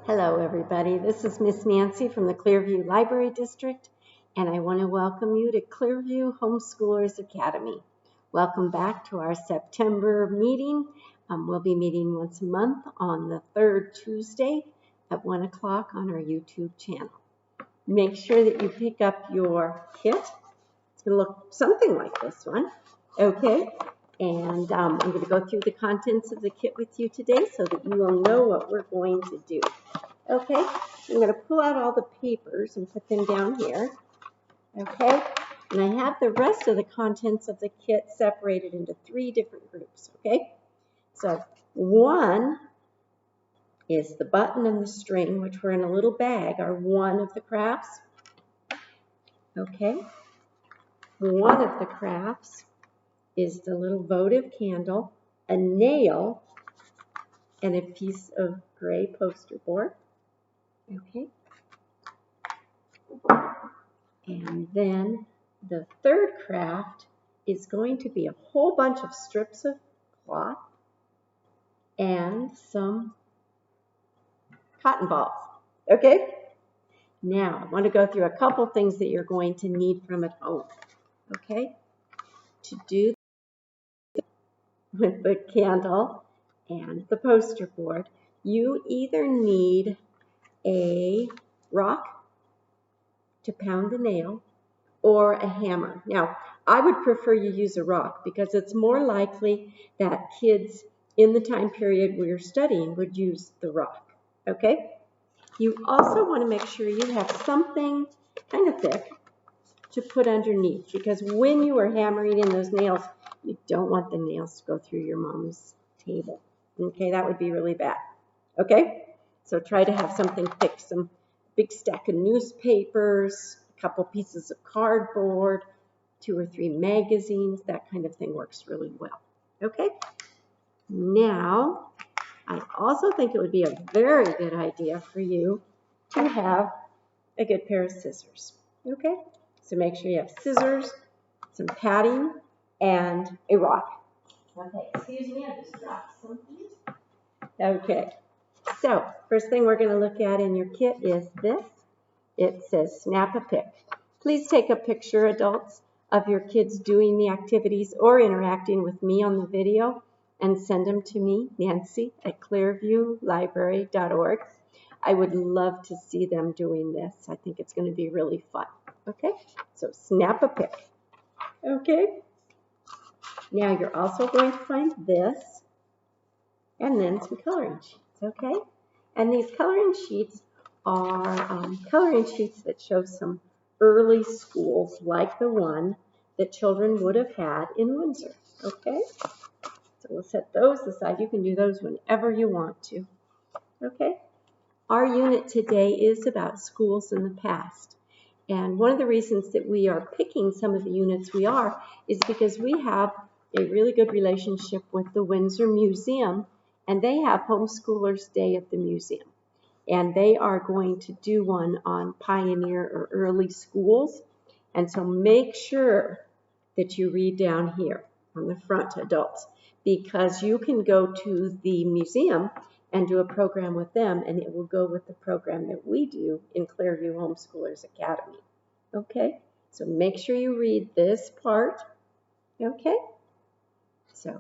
Hello everybody, this is Miss Nancy from the Clearview Library District, and I want to welcome you to Clearview Homeschoolers Academy. Welcome back to our September meeting. We'll be meeting once a month on the third Tuesday at 1 o'clock on our YouTube channel. Make sure that you pick up your kit. It's going to look something like this one, okay? And I'm going to go through the contents of the kit with you today so that you will know what we're going to do. Okay, I'm going to pull out all the papers and put them down here. Okay, and I have the rest of the contents of the kit separated into 3 different groups. Okay, so one is the button and the string, which were in a little bag, are one of the crafts. Okay, one of the crafts is the little votive candle, a nail, and a piece of gray poster board. Okay. And then the third craft is going to be a whole bunch of strips of cloth and some cotton balls. Okay? Now, I want to go through a couple things that you're going to need from at home. Okay? To do with the candle and the poster board, you either need a rock to pound the nail or a hammer. Now, I would prefer you use a rock because it's more likely that kids in the time period we're studying would use the rock, okay? You also want to make sure you have something kind of thick to put underneath because when you are hammering in those nails, you don't want the nails to go through your mom's table, okay? That would be really bad, okay? So try to have something thick, some big stack of newspapers, a couple pieces of cardboard, 2 or 3 magazines, that kind of thing works really well. Okay? Now, I also think it would be a very good idea for you to have a good pair of scissors. Okay? So make sure you have scissors, some padding, and a rock. Okay, excuse me, I just dropped something. Okay. So, first thing we're going to look at in your kit is this. It says snap a pic. Please take a picture, adults, of your kids doing the activities or interacting with me on the video and send them to me, Nancy, at clearviewlibrary.org. I would love to see them doing this. I think it's going to be really fun. Okay, so snap a pic. Okay, now you're also going to find this and then some coloring sheets. Okay, and these coloring sheets are coloring sheets that show some early schools like the one that children would have had in Windsor. Okay, so we'll set those aside. You can do those whenever you want to. Okay, our unit today is about schools in the past. And one of the reasons that we are picking some of the units we are is because we have a really good relationship with the Windsor Museum, and they have Homeschoolers Day at the museum. And they are going to do one on pioneer or early schools. And so make sure that you read down here on the front, adults, because you can go to the museum and do a program with them, and it will go with the program that we do in Clearview Homeschoolers Academy. Okay, so make sure you read this part. Okay, so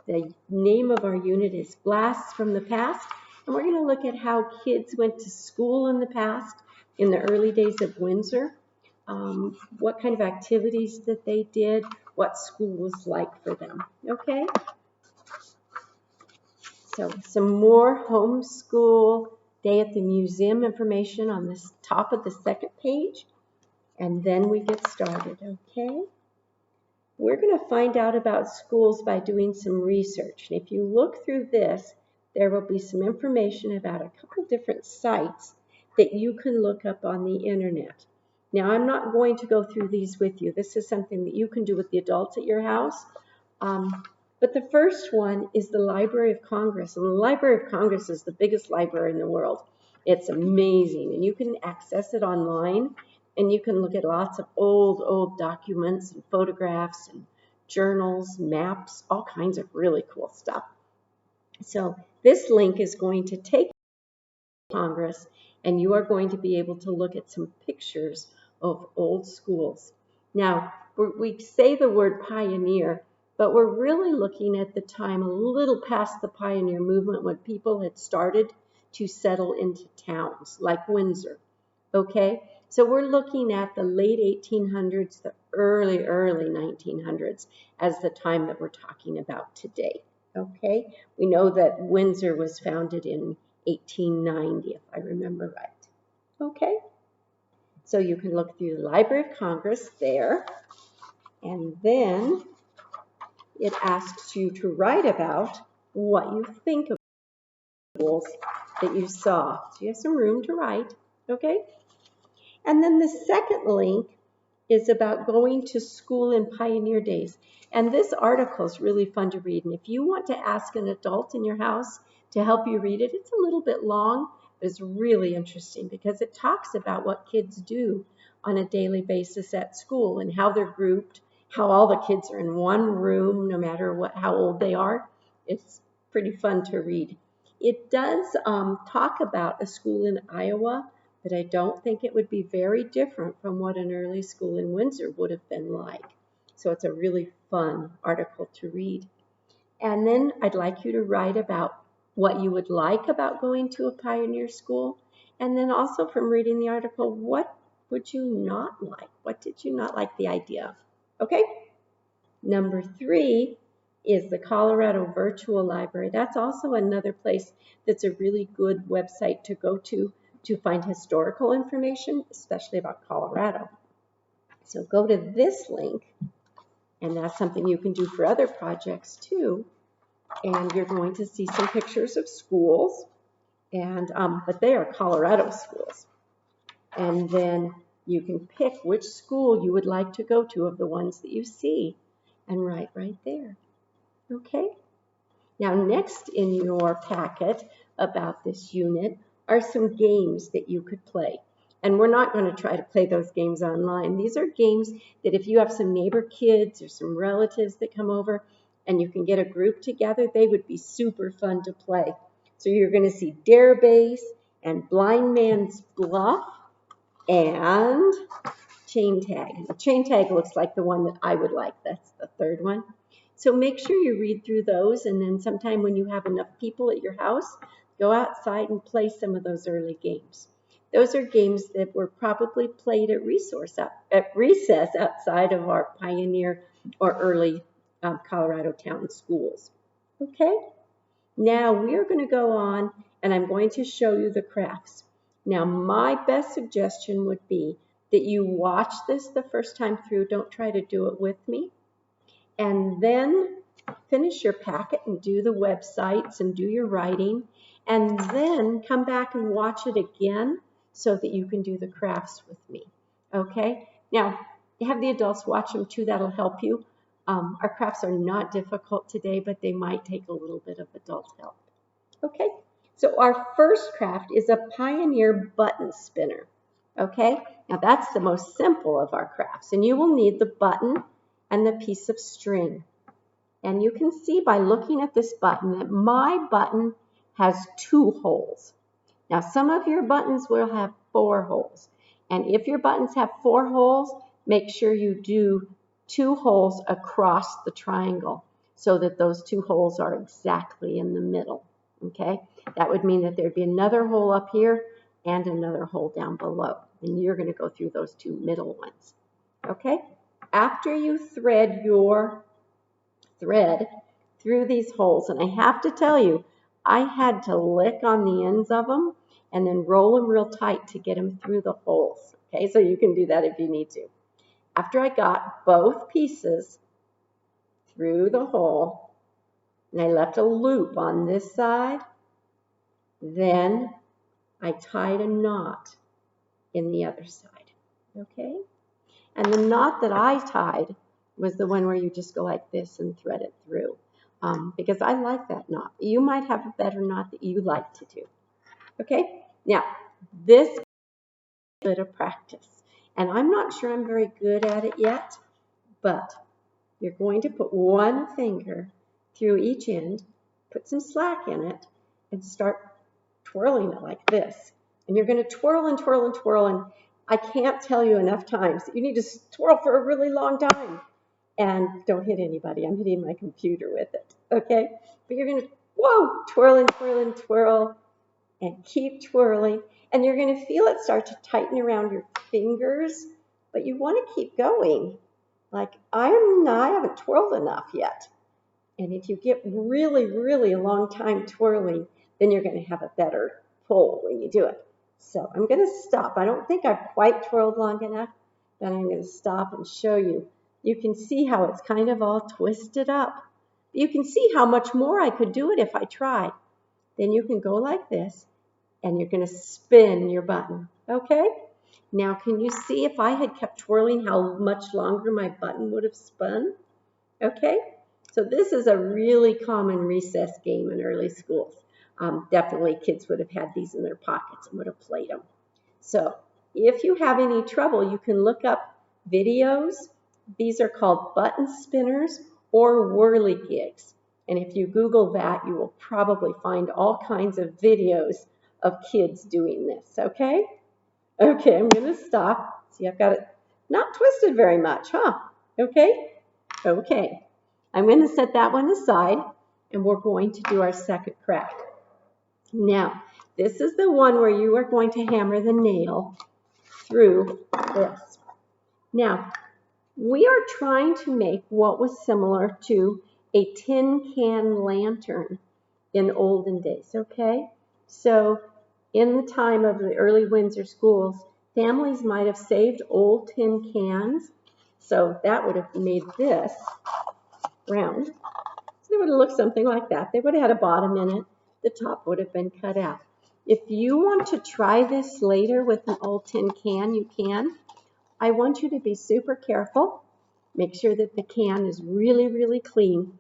the name of our unit is Blasts from the Past, and we're going to look at how kids went to school in the past, in the early days of Windsor, what kind of activities that they did, what school was like for them. Okay? So some more homeschool day at the museum information on the top of the second page, and then we get started. Okay? We're going to find out about schools by doing some research. And if you look through this, there will be some information about a couple different sites that you can look up on the internet. Now, I'm not going to go through these with you. This is something that you can do with the adults at your house. But the first one is the Library of Congress. And the Library of Congress is the biggest library in the world. It's amazing. And you can access it online. And you can look at lots of old documents and photographs and journals, maps, all kinds of really cool stuff. So this link is going to take Congress, and you are going to be able to look at some pictures of old schools. Now, we say the word pioneer, but we're really looking at the time a little past the pioneer movement when people had started to settle into towns like Windsor. Okay, so we're looking at the late 1800s, the early 1900s as the time that we're talking about today. Okay, we know that Windsor was founded in 1890, if I remember right. Okay, so you can look through the Library of Congress there, and then it asks you to write about what you think of the schools that you saw. So you have some room to write, okay? And then the second link is about going to school in pioneer days. And this article is really fun to read. And if you want to ask an adult in your house to help you read it, it's a little bit long, but it's really interesting because it talks about what kids do on a daily basis at school and how they're grouped, how all the kids are in one room, no matter how old they are. It's pretty fun to read. It does talk about a school in Iowa, but I don't think it would be very different from what an early school in Windsor would have been like. So it's a really fun article to read. And then I'd like you to write about what you would like about going to a pioneer school. And then also from reading the article, what would you not like? What did you not like the idea of? Okay? Number 3 is the Colorado Virtual Library. That's also another place that's a really good website to go to find historical information, especially about Colorado. So go to this link, and that's something you can do for other projects too. And you're going to see some pictures of schools, and but they are Colorado schools. And then you can pick which school you would like to go to of the ones that you see, and write right there. Okay? Now, next in your packet about this unit are some games that you could play. And we're not going to try to play those games online. These are games that if you have some neighbor kids or some relatives that come over and you can get a group together, they would be super fun to play. So you're going to see Dare Base and Blind Man's Bluff and Chain Tag. Chain Tag looks like the one that I would like. That's the third one. So make sure you read through those, and then sometime when you have enough people at your house, go outside and play some of those early games. Those are games that were probably played at recess outside of our pioneer or early Colorado town schools. Okay? Now we're going to go on, and I'm going to show you the crafts. Now my best suggestion would be that you watch this the first time through. Don't try to do it with me. And then finish your packet and do the websites and do your writing, and then come back and watch it again so that you can do the crafts with me. Okay? Now, have the adults watch them too. That'll help you. Our crafts are not difficult today, but they might take a little bit of adult help. Okay? So our first craft is a Pioneer button spinner. Okay? Now that's the most simple of our crafts, and you will need the button and the piece of string. And you can see by looking at this button that my button has 2 holes. Now some of your buttons will have 4 holes. And if your buttons have 4 holes, make sure you do 2 holes across the triangle so that those 2 holes are exactly in the middle. Okay? That would mean that there'd be another hole up here and another hole down below. And you're going to go through those 2 middle ones. Okay? After you thread your thread through these holes, and I have to tell you, I had to lick on the ends of them and then roll them real tight to get them through the holes. Okay, so you can do that if you need to. After I got both pieces through the hole, and I left a loop on this side, then I tied a knot in the other side. Okay? And the knot that I tied was the one where you just go like this and thread it through, because I like that knot. You might have a better knot that you like to do. Okay? Now, this is a bit of practice, and I'm not sure I'm very good at it yet, but you're going to put one finger through each end, put some slack in it, and start twirling it like this. And you're going to twirl and twirl and twirl, and I can't tell you enough times that you need to twirl for a really long time. And don't hit anybody. I'm hitting my computer with it, okay? But you're going to, whoa, twirl and twirl and twirl, and keep twirling. And you're going to feel it start to tighten around your fingers, but you want to keep going. Like, I haven't twirled enough yet. And if you get really, really a long time twirling, then you're going to have a better pull when you do it. So I'm going to stop. I don't think I've quite twirled long enough, but I'm going to stop and show you. You can see how it's kind of all twisted up. You can see how much more I could do it if I tried. Then you can go like this, and you're going to spin your button, okay? Now, can you see if I had kept twirling how much longer my button would have spun? Okay? So this is a really common recess game in early schools. Definitely kids would have had these in their pockets and would have played them. So if you have any trouble, you can look up videos. These are called button spinners or whirligigs. And if you Google that, you will probably find all kinds of videos of kids doing this, okay? Okay, I'm going to stop. See, I've got it not twisted very much, huh? Okay? Okay. I'm going to set that one aside, and we're going to do our second craft. Now, this is the one where you are going to hammer the nail through this. Now, we are trying to make what was similar to a tin can lantern in olden days, okay? So, in the time of the early Windsor schools, families might have saved old tin cans, so that would have made this round. So they would have looked something like that. They would have had a bottom in it. The top would have been cut out. If you want to try this later with an old tin can, you can. I want you to be super careful. Make sure that the can is really, really clean.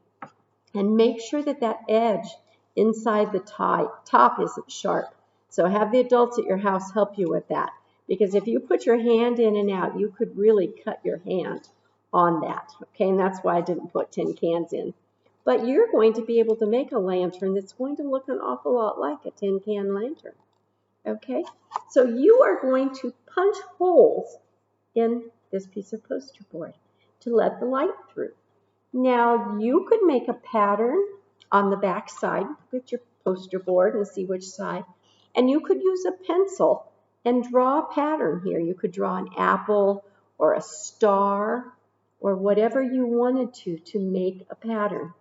And make sure that that edge inside the top isn't sharp. So have the adults at your house help you with that. Because if you put your hand in and out, you could really cut your hand on that. Okay, and that's why I didn't put tin cans in. But you're going to be able to make a lantern that's going to look an awful lot like a tin can lantern. Okay, so you are going to punch holes in this piece of poster board to let the light through. Now, you could make a pattern on the back side with your poster board and see which side. And you could use a pencil and draw a pattern here. You could draw an apple or a star or whatever you wanted to make a pattern.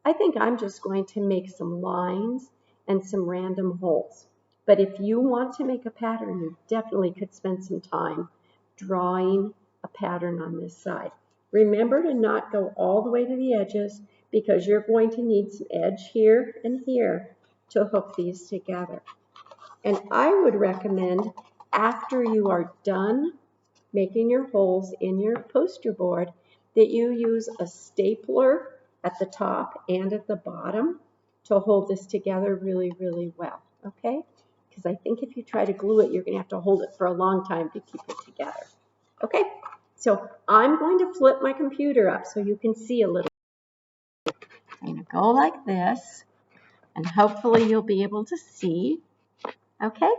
I think I'm just going to make some lines and some random holes. But if you want to make a pattern, you definitely could spend some time drawing a pattern on this side. Remember to not go all the way to the edges because you're going to need some edge here and here to hook these together. And I would recommend after you are done making your holes in your poster board that you use a stapler at the top and at the bottom to hold this together really, really well, okay? Because I think if you try to glue it, you're going to have to hold it for a long time to keep it together. Okay, so I'm going to flip my computer up so you can see a little. I'm going to go like this, and hopefully you'll be able to see. Okay,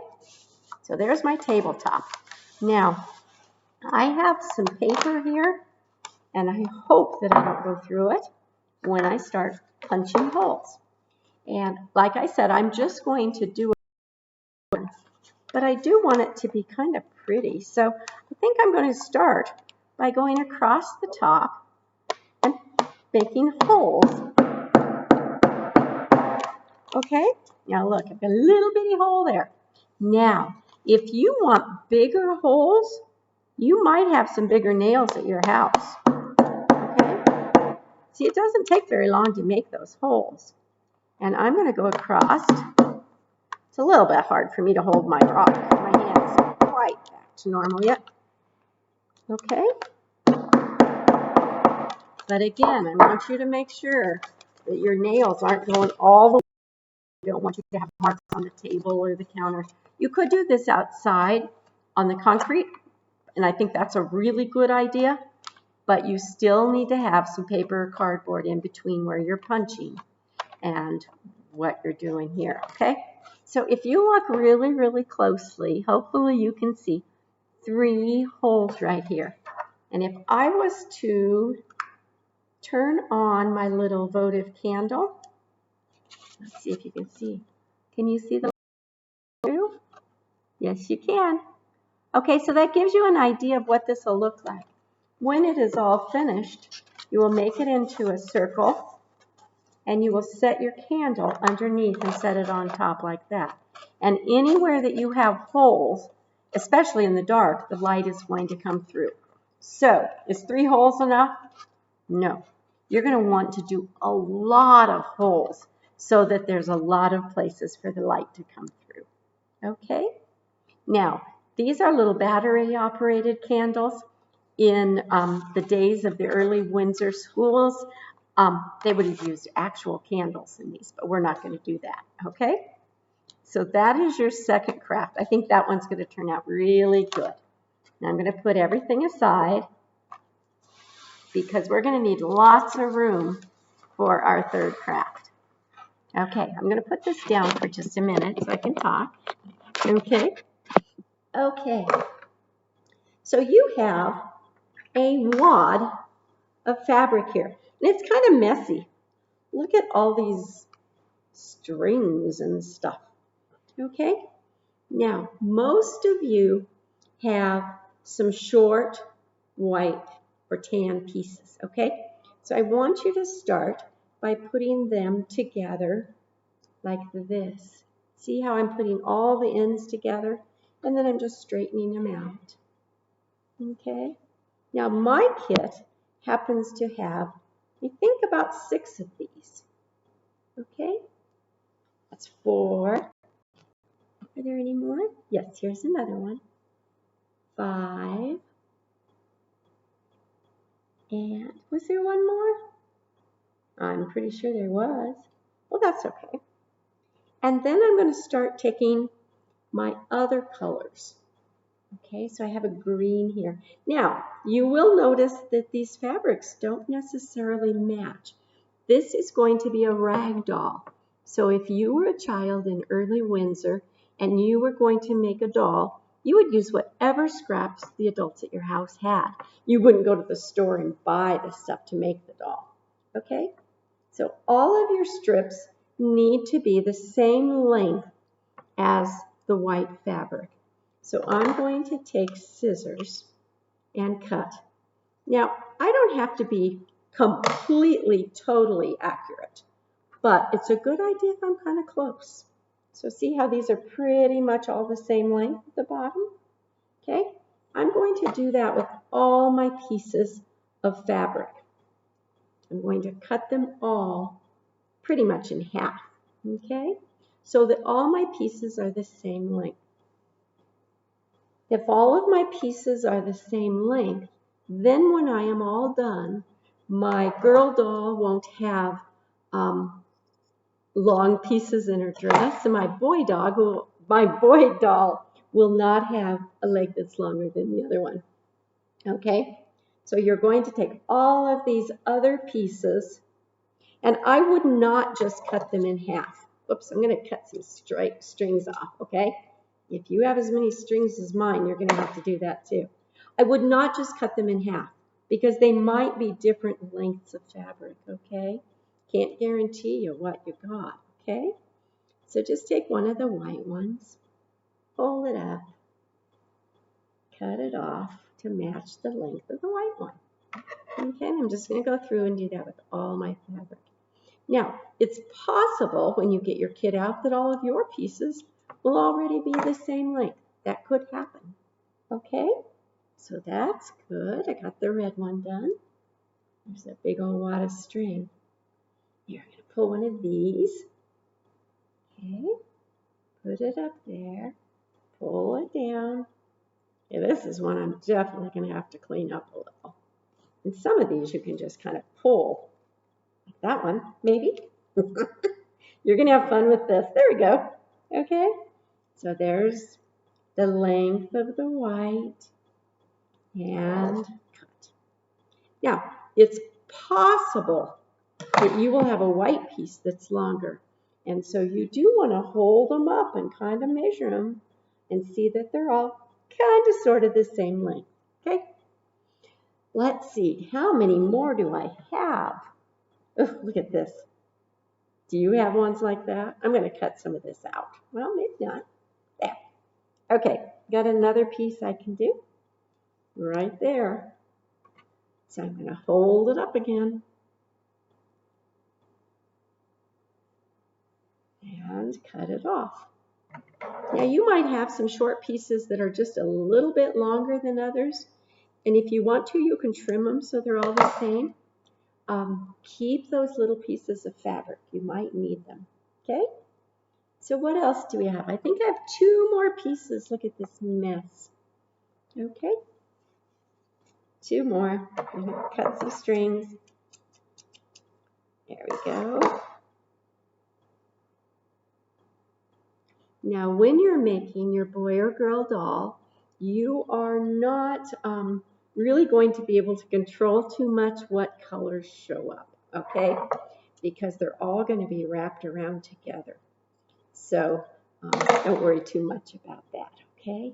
so there's my tabletop. Now, I have some paper here, and I hope that I don't go through it when I start punching holes. And like I said, I'm just going to do it, but I do want it to be kind of pretty. So I think I'm going to start by going across the top and making holes. Okay, now look, I've got a little bitty hole there. Now, if you want bigger holes, you might have some bigger nails at your house. Okay, see, it doesn't take very long to make those holes. And I'm going to go across. It's a little bit hard for me to hold my rock. My hand isn't quite back to normal yet. Okay. But again, I want you to make sure that your nails aren't going all the way. I don't want you to have marks on the table or the counter. You could do this outside on the concrete, and I think that's a really good idea. But you still need to have some paper or cardboard in between where you're punching and what you're doing here, okay? So if you look really, really closely, hopefully you can see 3 holes right here. And if I was to turn on my little votive candle, let's see if you can see. Can you see the blue? Yes, you can. Okay, so that gives you an idea of what this will look like. When it is all finished, you will make it into a circle, and you will set your candle underneath and set it on top like that. And anywhere that you have holes, especially in the dark, the light is going to come through. So, is 3 holes enough? No. You're going to want to do a lot of holes so that there's a lot of places for the light to come through. Okay? Now, these are little battery-operated candles. In the days of the early Windsor schools, they would have used actual candles in these, but we're not going to do that, okay? So that is your second craft. I think that one's going to turn out really good. Now I'm going to put everything aside because we're going to need lots of room for our third craft. Okay, I'm going to put this down for just a minute so I can talk. Okay? Okay. So you have a wad of fabric here. And it's kind of messy. Look at all these strings and stuff. Okay? Now, most of you have some short white or tan pieces. Okay? So I want you to start by putting them together like this. See how I'm putting all the ends together? And then I'm just straightening them out. Okay? Now, my kit happens to have, I think, about 6 of these. Okay? That's 4. Are there any more? Yes, here's another one. 5. And was there one more? I'm pretty sure there was. Well, that's okay. And then I'm going to start taking my other colors. Okay, so I have a green here. Now, you will notice that these fabrics don't necessarily match. This is going to be a ragdoll. So if you were a child in early Windsor and you were going to make a doll, you would use whatever scraps the adults at your house had. You wouldn't go to the store and buy the stuff to make the doll. Okay? So all of your strips need to be the same length as the white fabric. So I'm going to take scissors and cut. Now, I don't have to be completely, totally accurate, but it's a good idea if I'm kind of close. So see how these are pretty much all the same length at the bottom? Okay, I'm going to do that with all my pieces of fabric. I'm going to cut them all pretty much in half, okay? So that all my pieces are the same length. If all of my pieces are the same length, then when I am all done, my girl doll won't have long pieces in her dress, and my boy doll will not have a leg that's longer than the other one. Okay? So you're going to take all of these other pieces, and I would not just cut them in half. Oops, I'm going to cut some strings off, okay? If you have as many strings as mine, you're going to have to do that too. I would not just cut them in half because they might be different lengths of fabric, okay? Can't guarantee you what you got, okay? So just take one of the white ones, fold it up, cut it off to match the length of the white one. Okay, and I'm just going to go through and do that with all my fabric. Now, it's possible when you get your kit out that all of your pieces will already be the same length. That could happen. Okay, so that's good. I got the red one done. There's a big old wad of string. Here, I'm going to pull one of these. Okay, put it up there. Pull it down. Yeah, this is one I'm definitely going to have to clean up a little. And some of these you can just kind of pull. Like that one, maybe. You're going to have fun with this. There we go. Okay, so there's the length of the white and cut. Now, it's possible that you will have a white piece that's longer, And so you do want to hold them up and kind of measure them and see that they're all kind of sort of the same length. Okay? Let's see, how many more do I have? Oh, look at this. Do you have ones like that? I'm going to cut some of this out. Well, maybe not. There. Okay, got another piece I can do right there. So I'm going to hold it up again. And cut it off. Now you might have some short pieces that are just a little bit longer than others. And if you want to, you can trim them so they're all the same. Keep those little pieces of fabric. You might need them. Okay? So what else do we have? I think I have 2 more pieces. Look at this mess. Okay? 2 more. I'm going to cut some strings. There we go. Now, when you're making your boy or girl doll, you are not really going to be able to control too much what colors show up, okay? Because they're all going to be wrapped around together. So don't worry too much about that, okay?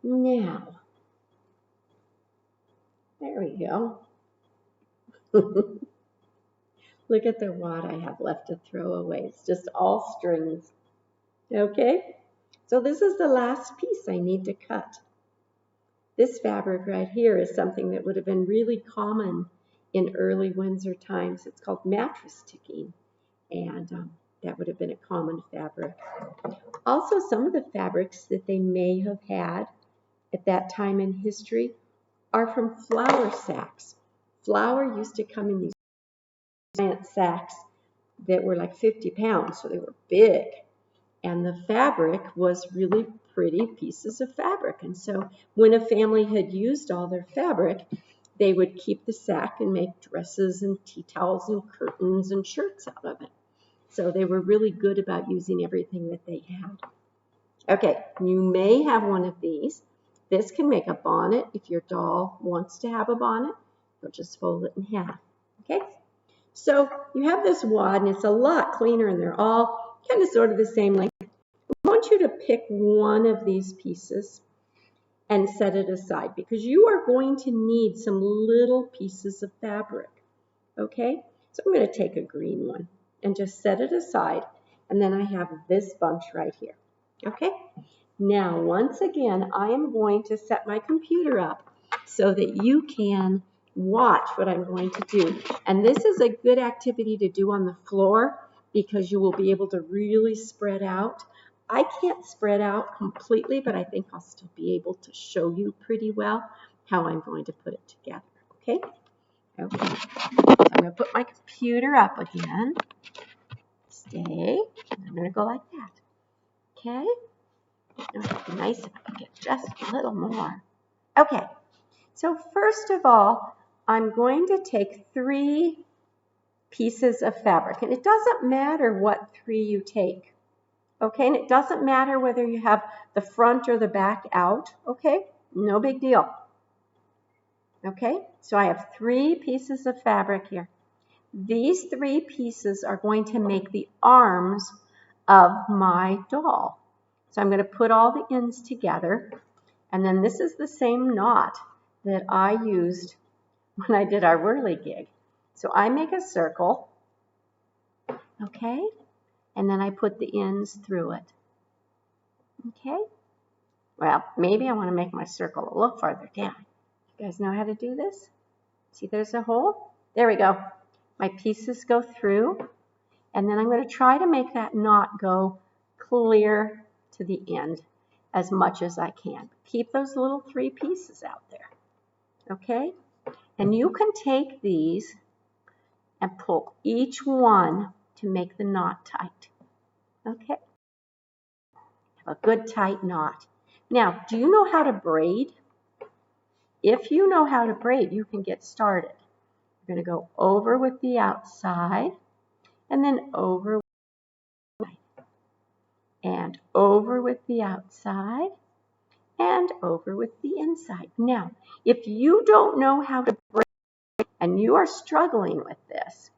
Now, there we go. Look at the wad I have left to throw away. It's just all strings. Okay? So this is the last piece I need to cut. This fabric right here is something that would have been really common in early Windsor times. It's called mattress ticking, and that would have been a common fabric. Also, some of the fabrics that they may have had at that time in history are from flour sacks. Flour used to come in these giant sacks that were like 50 pounds, so they were big. And the fabric was really pretty pieces of fabric. And so when a family had used all their fabric, they would keep the sack and make dresses and tea towels and curtains and shirts out of it. So they were really good about using everything that they had. Okay, you may have one of these. This can make a bonnet if your doll wants to have a bonnet. You'll just fold it in half. Okay? So you have this wad, and it's a lot cleaner, and they're all kind of sort of the same length. I want you to pick one of these pieces and set it aside because you are going to need some little pieces of fabric. Okay? So I'm going to take a green one and just set it aside, and then I have this bunch right here. Okay? Now, once again, I am going to set my computer up so that you can watch what I'm going to do. And this is a good activity to do on the floor because you will be able to really spread out. I can't spread out completely, but I think I'll still be able to show you pretty well how I'm going to put it together. Okay? Okay. So I'm going to put my computer up again. Stay. I'm going to go like that. Okay? It would be nice if I could get just a little more. Okay. So first of all, I'm going to take 3 pieces of fabric. And it doesn't matter what 3 you take. Okay? And it doesn't matter whether you have the front or the back out. Okay? No big deal. Okay? So I have 3 pieces of fabric here. These 3 pieces are going to make the arms of my doll. So I'm going to put all the ends together. And then this is the same knot that I used when I did our whirligig. So I make a circle, okay? And then I put the ends through it, okay? Well, maybe I want to make my circle a little farther down. You guys know how to do this? See, there's a hole. There we go. My pieces go through, and then I'm going to try to make that knot go clear to the end as much as I can. Keep those little 3 pieces out there, okay? And you can take these and pull each one to make the knot tight, okay? Have a good tight knot. Now, do you know how to braid? If you know how to braid, you can get started. You're going to go over with the outside, and then over with the inside, and over with the outside, and over with the inside. Now, if you don't know how to braid and you are struggling with this,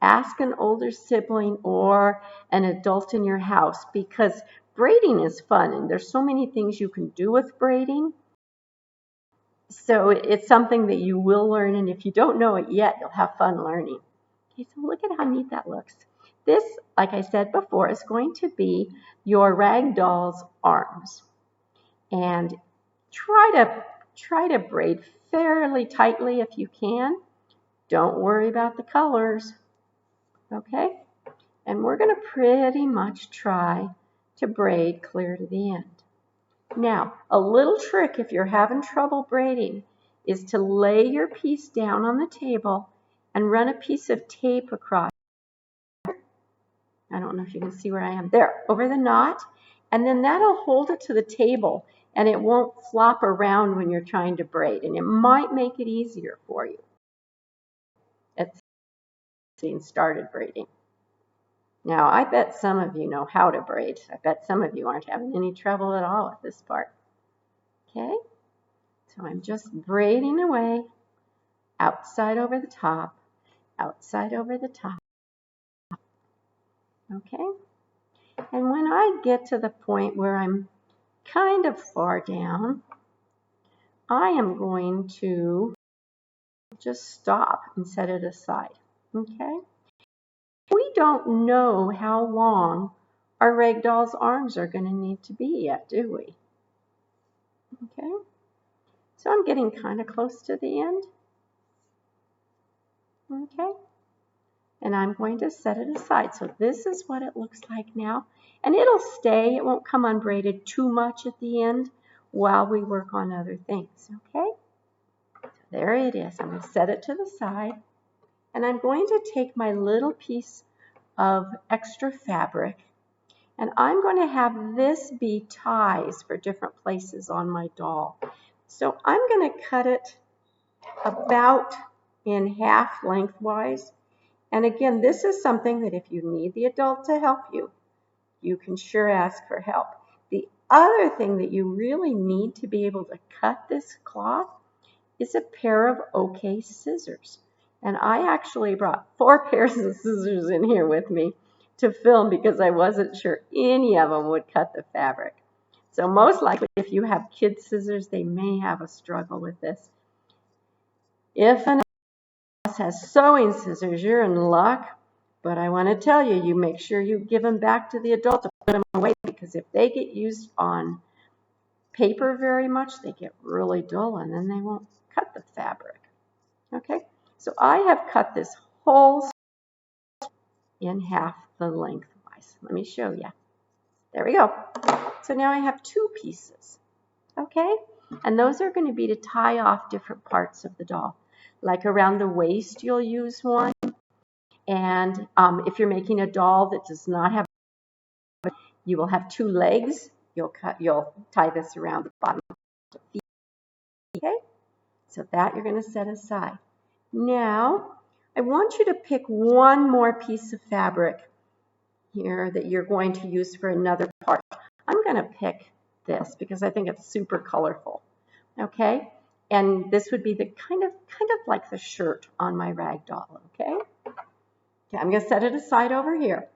ask an older sibling or an adult in your house, because braiding is fun and there's so many things you can do with braiding. So it's something that you will learn, and if you don't know it yet, you'll have fun learning. Okay, so look at how neat that looks. This, like I said before, is going to be your Ragdoll's arms. And try to braid fairly tightly if you can. Don't worry about the colors. Okay? And we're going to pretty much try to braid clear to the end. Now, a little trick if you're having trouble braiding is to lay your piece down on the table and run a piece of tape across. I don't know if you can see where I am. There, over the knot. And then that'll hold it to the table and it won't flop around when you're trying to braid. And it might make it easier for you at getting started braiding. Now, I bet some of you know how to braid. I bet some of you aren't having any trouble at all with this part. Okay? So I'm just braiding away, outside over the top, outside over the top. Okay? And when I get to the point where I'm kind of far down, I am going to just stop and set it aside. Okay? We don't know how long our Ragdoll's arms are going to need to be yet, do we? Okay? So I'm getting kind of close to the end. Okay? And I'm going to set it aside. So this is what it looks like now. And it'll stay. It won't come unbraided too much at the end while we work on other things. Okay? So there it is. I'm going to set it to the side. And I'm going to take my little piece of extra fabric, and I'm going to have this be ties for different places on my doll. So I'm going to cut it about in half lengthwise. And again, this is something that if you need the adult to help you, you can sure ask for help. The other thing that you really need to be able to cut this cloth is a pair of OK scissors. And I actually brought 4 pairs of scissors in here with me to film because I wasn't sure any of them would cut the fabric. So most likely if you have kid scissors, they may have a struggle with this. If an adult has sewing scissors, you're in luck. But I want to tell you, you make sure you give them back to the adult to put them away, because if they get used on paper very much, they get really dull and then they won't cut the fabric. Okay? So I have cut this whole in half the lengthwise. Let me show you. There we go. So now I have 2 pieces. Okay? And those are going to be to tie off different parts of the doll. Like around the waist, you'll use one. And if you're making a doll that does not have, you will have 2 legs. You'll tie this around the bottom of the feet. Okay? So that you're going to set aside. Now, I want you to pick one more piece of fabric here that you're going to use for another part. I'm going to pick this because I think it's super colorful. Okay? And this would be the kind of like the shirt on my rag doll. Okay? Okay, I'm going to set it aside over here.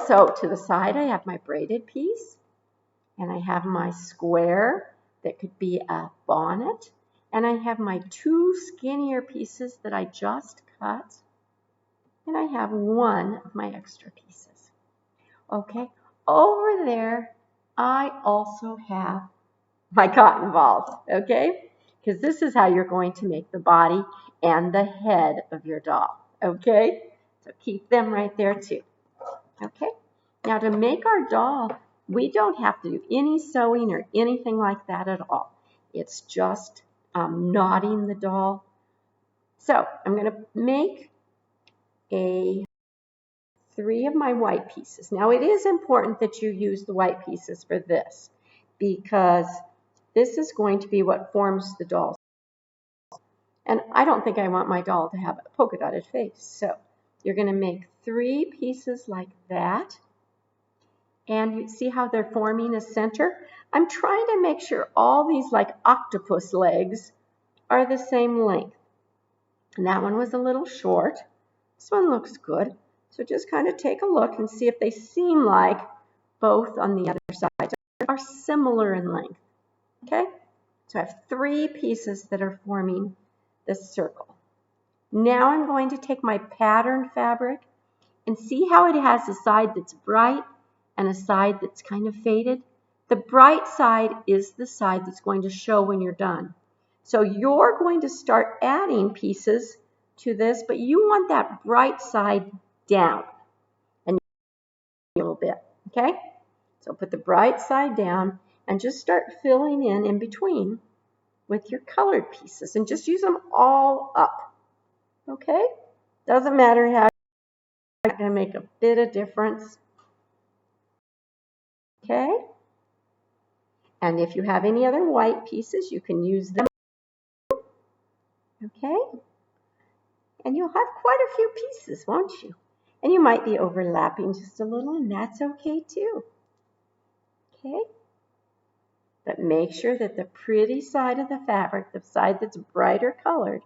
So to the side, I have my braided piece, and I have my square that could be a bonnet. And I have my 2 skinnier pieces that I just cut. And I have one of my extra pieces. Okay, over there, I also have my cotton balls, okay? Because this is how you're going to make the body and the head of your doll, okay? So keep them right there too, okay? Now to make our doll, we don't have to do any sewing or anything like that at all. It's just knotting the doll. So I'm going to make 3 of my white pieces. Now it is important that you use the white pieces for this, because this is going to be what forms the doll. And I don't think I want my doll to have a polka dotted face. So you're going to make 3 pieces like that. And you see how they're forming a center? I'm trying to make sure all these like octopus legs are the same length. And that one was a little short, This one looks good. So just kind of take a look and see if they seem like both on the other side are similar in length. Okay? So I have 3 pieces that are forming this circle. Now I'm going to take my pattern fabric and see how it has a side that's bright and a side that's kind of faded. The bright side is the side that's going to show when you're done. So you're going to start adding pieces to this, but you want that bright side down and a little bit, okay? So put the bright side down and just start filling in between with your colored pieces and just use them all up, okay? Doesn't matter how, it's going to make a bit of difference, okay? And if you have any other white pieces, you can use them, okay? And you'll have quite a few pieces, won't you? And you might be overlapping just a little, and that's okay too, okay? But make sure that the pretty side of the fabric, the side that's brighter colored,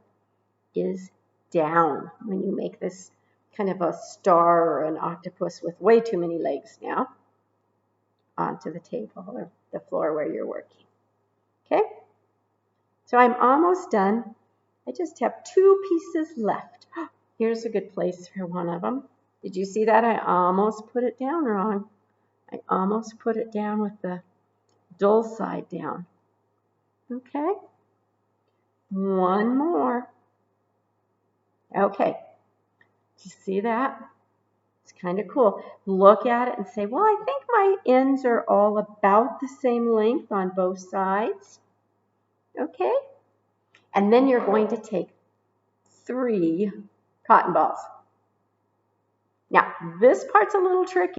is down when you make this kind of a star or an octopus with way too many legs now onto the table or the floor where you're working. Okay? So I'm almost done. I just have 2 pieces left. Here's a good place for one of them. Did you see that? I almost put it down wrong. I almost put it down with the dull side down. Okay? One more. Okay. Do you see that? It's kind of cool. Look at it and say, well, I think my ends are all about the same length on both sides. Okay? And then you're going to take 3 cotton balls. Now, this part's a little tricky.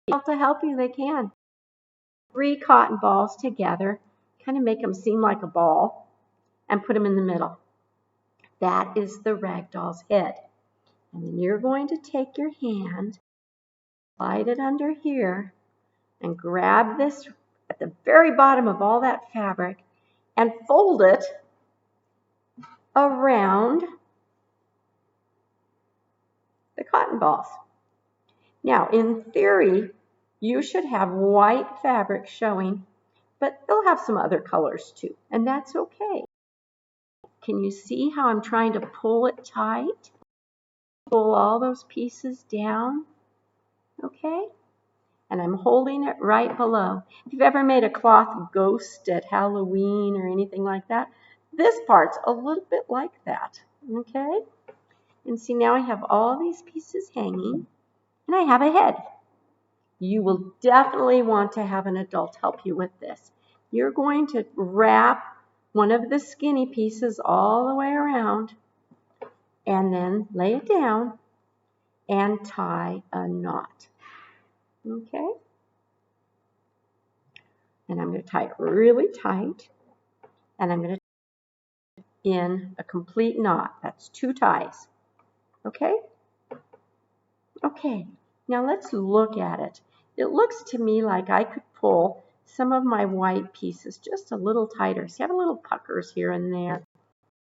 To help you, they can. 3 cotton balls together, kind of make them seem like a ball, and put them in the middle. That is the ragdoll's head. And then you're going to take your hand, slide it under here, and grab this at the very bottom of all that fabric and fold it around the cotton balls. Now, in theory, you should have white fabric showing, but they'll have some other colors too, and that's okay. Can you see how I'm trying to pull it tight? Pull all those pieces down, okay? And I'm holding it right below. If you've ever made a cloth ghost at Halloween or anything like that, this part's a little bit like that, okay? And see, now I have all these pieces hanging, and I have a head. You will definitely want to have an adult help you with this. You're going to wrap one of the skinny pieces all the way around, and then lay it down and tie a knot, okay? And I'm going to tie it really tight, and I'm going to in a complete knot. That's 2 ties, okay? Okay, now let's look at it. It looks to me like I could pull some of my white pieces just a little tighter. See, I have little puckers here and there.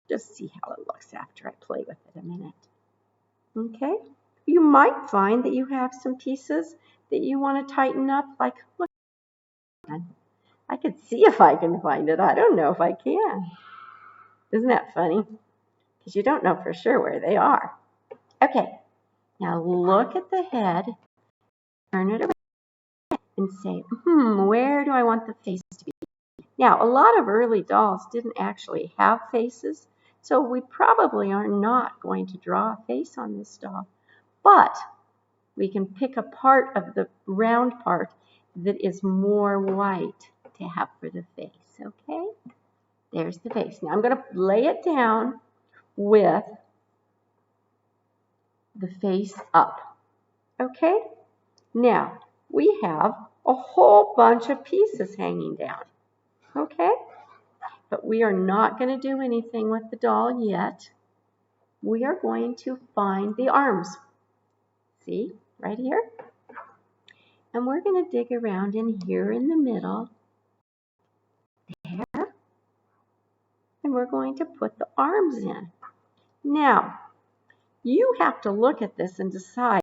Just see how it looks after I play with it a minute. Okay, you might find that you have some pieces that you want to tighten up, like, look, I could see if I can find it. I don't know if I can. Isn't that funny? Because you don't know for sure where they are. Okay, now look at the head, turn it around, and say, where do I want the face to be? Now, a lot of early dolls didn't actually have faces, so we probably are not going to draw a face on this doll. But we can pick a part of the round part that is more white to have for the face, okay? There's the face. Now I'm going to lay it down with the face up, okay? Now, we have a whole bunch of pieces hanging down, okay? But we are not going to do anything with the doll yet. We are going to find the arms. See, right here? And we're going to dig around in here in the middle, there, and we're going to put the arms in. Now, You have to look at this and decide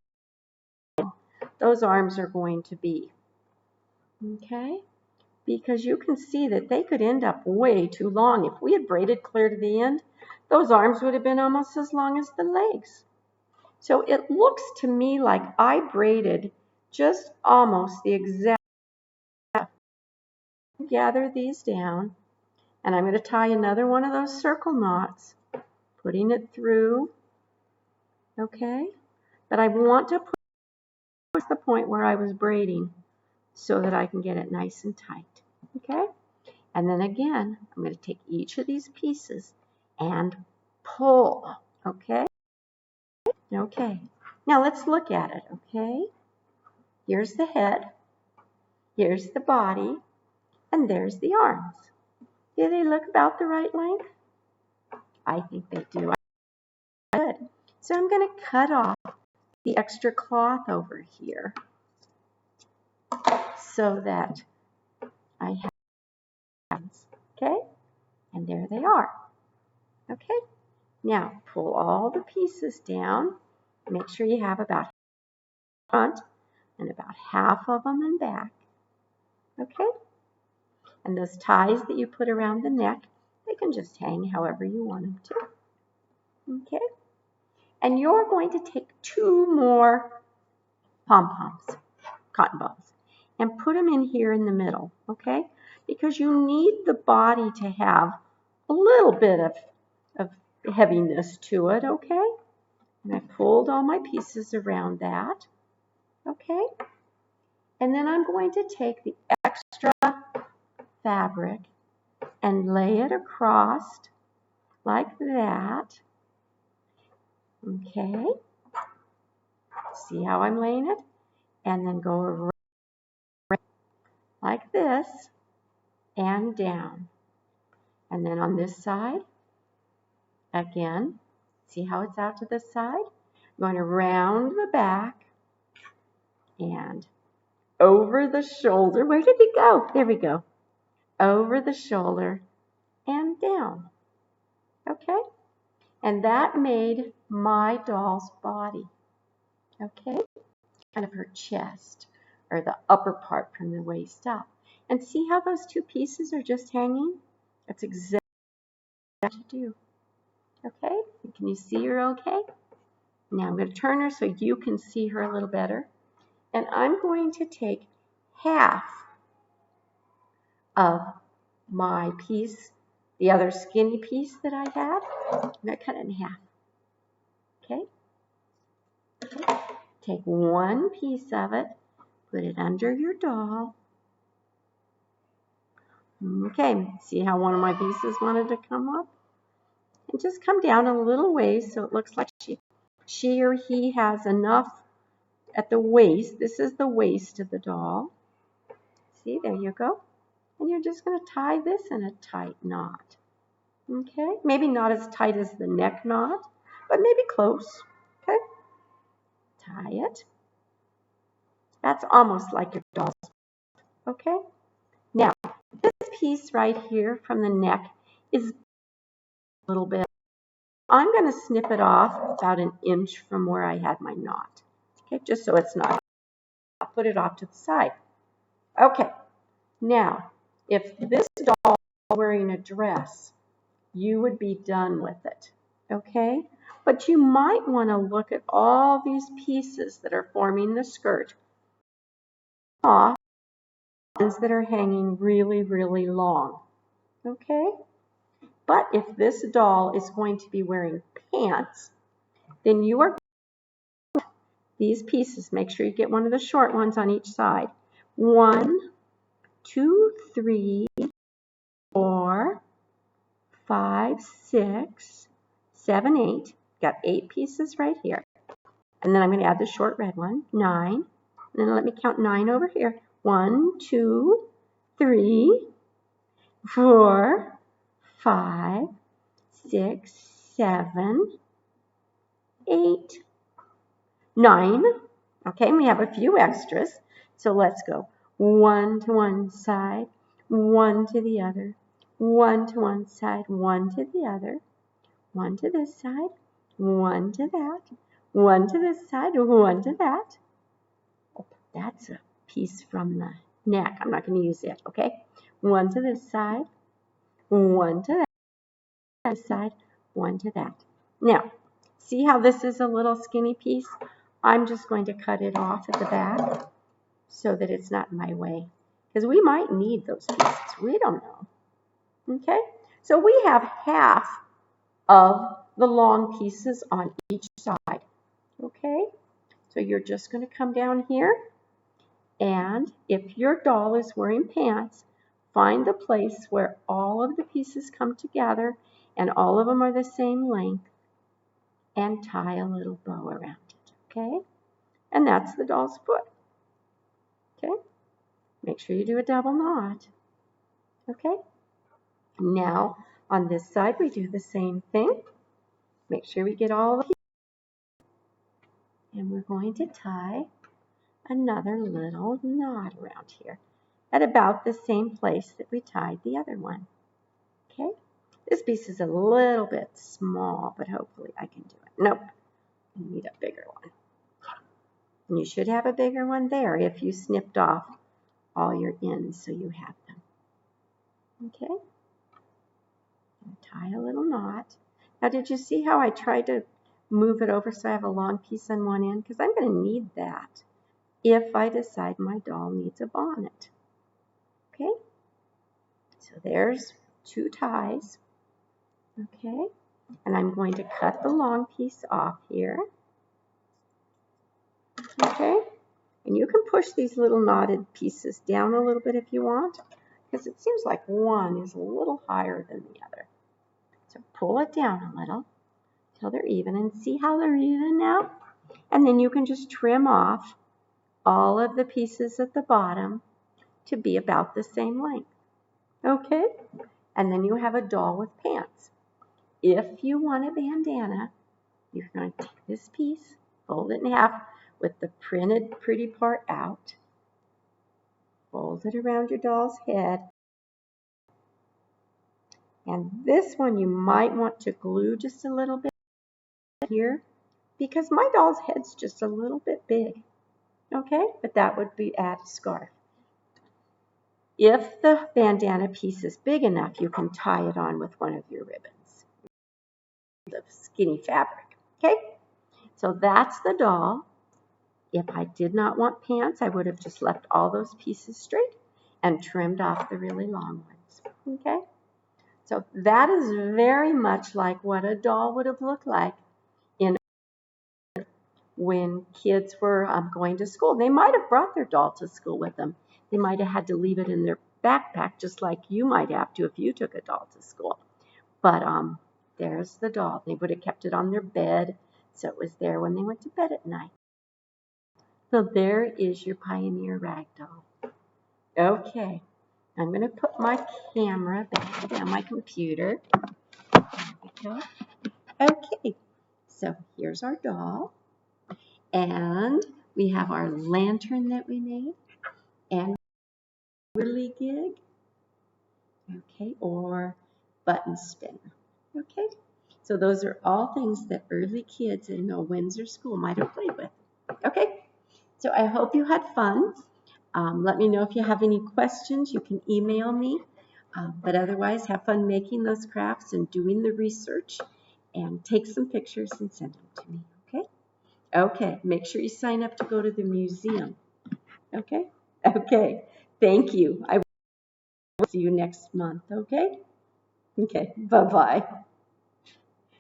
those arms are going to be. Okay? Because you can see that they could end up way too long. If we had braided clear to the end, those arms would have been almost as long as the legs. So it looks to me like I braided just almost the exact. Gather these down, and I'm going to tie another one of those circle knots, putting it through, okay? But I want to put the point where I was braiding so that I can get it nice and tight, okay? And then again, I'm going to take each of these pieces and pull, okay? Okay. Now let's look at it, okay? Here's the head, here's the body, and there's the arms. Do they look about the right length? I think they do. Good. So I'm going to cut off the extra cloth over here so that I have hands, okay? And there they are, okay? Now pull all the pieces down. Make sure you have about front and about half of them in back, okay? And those ties that you put around the neck, they can just hang however you want them to, okay? And you're going to take 2 more pom-poms, cotton balls, and put them in here in the middle, okay? Because you need the body to have a little bit of heaviness to it, okay? And I pulled all my pieces around that, okay? And then I'm going to take the extra fabric and lay it across like that, okay? See how I'm laying it? And then go around like this and down. And then on this side, again, see how it's out to this side? I'm going around the back and over the shoulder. Where did it go? There we go. Over the shoulder and down. Okay? And that made my doll's body. Okay? Kind of her chest, or the upper part from the waist up. And see how those 2 pieces are just hanging? That's exactly what to do. Okay? Can you see her okay? Now I'm going to turn her so you can see her a little better. And I'm going to take half of my piece, the other skinny piece that I had. I'm going to cut it in half. Okay? Take 1 piece of it, put it under your doll. Okay, see how one of my pieces wanted to come up? And just come down a little ways so it looks like she or he has enough at the waist. This is the waist of the doll. See, there you go. And you're just going to tie this in a tight knot. Okay, maybe not as tight as the neck knot, but maybe close. Okay, tie it. That's almost like your doll's. Okay, now this piece right here from the neck is a little bit. I'm going to snip it off about 1 inch from where I had my knot. Okay, just so it's not. I'll put it off to the side. Okay, now if this doll was wearing a dress, you would be done with it. Okay, but you might want to look at all these pieces that are forming the skirt. Off ones that are hanging really, really long. Okay, but if this doll is going to be wearing pants, then you are these pieces. Make sure you get one of the short ones on each side. 1, 2, 3, 4, 5, 6, 7, 8. Got 8 pieces right here. And then I'm going to add the short red one, 9. And then let me count 9 over here. 1, 2, 3, 4, 5, 6, 7, 8, 9. Okay, and we have a few extras. So let's go. 1 to one side, 1 to the other, 1 to one side, 1 to the other, 1 to this side, one to that, one to this side, one to that. Oh, that's a piece from the neck. I'm not going to use it, okay? One to this side, one to that side, one to that. Now, see how this is a little skinny piece? I'm just going to cut it off at the back so that it's not in my way, because we might need those pieces. We don't know. Okay? So we have half of the long pieces on each side. Okay? So you're just going to come down here, and if your doll is wearing pants, find the place where all of the pieces come together and all of them are the same length, and tie a little bow around it. Okay? And that's the doll's foot. Okay? Make sure you do a double knot. Okay? Now, on this side, we do the same thing. Make sure we get all of it. And we're going to tie another little knot around here at about the same place that we tied the other one. Okay? This piece is a little bit small, but hopefully I can do it. Nope. I need a bigger one. And you should have a bigger one there if you snipped off all your ends so you have them. Okay? Tie a little knot. Now, did you see how I tried to move it over so I have a long piece on one end? Because I'm going to need that if I decide my doll needs a bonnet. Okay? So there's two ties. Okay? And I'm going to cut the long piece off here. Okay? And you can push these little knotted pieces down a little bit if you want, because it seems like one is a little higher than the other. So pull it down a little till they're even, and see how they're even now? And then you can just trim off all of the pieces at the bottom to be about the same length. Okay? And then you have a doll with pants. If you want a bandana, you're going to take this piece, fold it in half with the printed pretty part out, fold it around your doll's head, and this one you might want to glue just a little bit here, because my doll's head's just a little bit big. Okay, but that would be add a scarf. If the bandana piece is big enough, you can tie it on with one of your ribbons, the skinny fabric. Okay, so that's the doll. If I did not want pants, I would have just left all those pieces straight and trimmed off the really long ones. Okay, so that is very much like what a doll would have looked like when kids were going to school. They might have brought their doll to school with them. They might have had to leave it in their backpack, just like you might have to if you took a doll to school. But there's the doll. They would have kept it on their bed, so it was there when they went to bed at night. So there is your Pioneer Ragdoll. Okay, I'm going to put my camera back on my computer. There we go. Okay, so here's our doll. And we have our lantern that we made, and whirly gig, okay, or button spinner, okay. So those are all things that early kids in a Windsor school might have played with. Okay, so I hope you had fun. Let me know if you have any questions. You can email me, but otherwise have fun making those crafts and doing the research, and take some pictures and send them to me. Okay. Okay, make sure you sign up to go to the museum. Okay? Okay, thank you. I will see you next month, okay? Okay, bye-bye.